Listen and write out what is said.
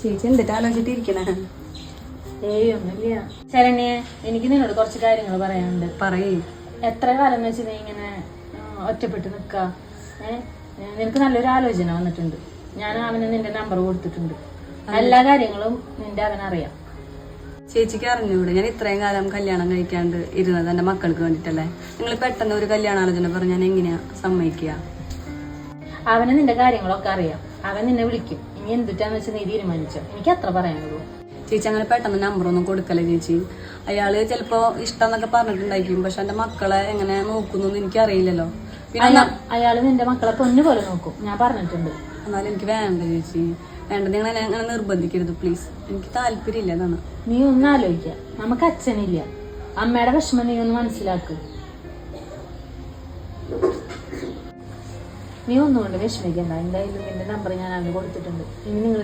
ചേച്ചി എന്തിട്ട് ആലോചിച്ചിട്ടിരിക്കണേ? ഒന്നുമില്ല ശരണ്യെ, എനിക്ക് നിന്നോട് കുറച്ച് കാര്യങ്ങൾ പറയാനുണ്ട്. പറയേ. എത്ര കാലം എന്ന് വെച്ചാൽ നീ ഇങ്ങനെ ഒറ്റപ്പെട്ട് നിക്ക. നിനക്ക് നല്ലൊരു ആലോചന വന്നിട്ടുണ്ട്. ഞാൻ അവന് നിന്റെ നമ്പർ കൊടുത്തിട്ടുണ്ട്. എല്ലാ കാര്യങ്ങളും നിന്റെ അവനറിയാം. ചേച്ചിക്ക് അറിഞ്ഞൂടെ ഞാൻ ഇത്രയും കാലം കല്യാണം കഴിക്കാണ്ട് ഇരുന്നത് എന്റെ മക്കൾക്ക് വേണ്ടിട്ടല്ലേ? നിങ്ങൾ പെട്ടെന്ന് ഒരു കല്യാണാലോചന പറഞ്ഞ ഞാൻ എങ്ങനെയാ സമ്മതിക്കുക? അവന് നിന്റെ കാര്യങ്ങളൊക്കെ അറിയാം. അവൻ നിന്നെ വിളിക്കും. ഇനി എന്തിട്ടാന്ന് വെച്ചാൽ നീ തീരുമാനിച്ചോ. എനിക്ക് അത്ര പറയാനുള്ളൂ. ചേച്ചി അങ്ങനെ പെട്ടെന്ന് നമ്പറൊന്നും കൊടുക്കല്ലേ ചേച്ചി. അയാള് ചിലപ്പോ ഇഷ്ടം എന്നൊക്കെ പറഞ്ഞിട്ടുണ്ടായിരിക്കും. പക്ഷെ എന്റെ മക്കളെ എങ്ങനെ നോക്കുന്നു എനിക്കറിയില്ലല്ലോ. പിന്നെ അയാള് നിന്റെ മക്കളെ പൊന്നു പോലെ നോക്കും, ഞാൻ പറഞ്ഞിട്ടുണ്ട്. എന്നാലും എനിക്ക് വേണ്ട ചേച്ചി, വേണ്ട. നിങ്ങൾ എന്നെ അങ്ങനെ നിർബന്ധിക്കരുത് പ്ലീസ്. എനിക്ക് താല്പര്യമില്ല എന്നാണ്. നീ ഒന്ന് ആലോചിക്ക. നമുക്ക് അച്ഛനില്ല. അമ്മയുടെ വിഷമം നീ ഒന്ന് മനസ്സിലാക്ക്. നീ ഒന്നുകൊണ്ട് വിഷമിക്കണ്ട. എന്തായാലും നിന്റെ നമ്പർ ഞാൻ അവന് കൊടുത്തിട്ടുണ്ട്. ഇനി നിങ്ങൾ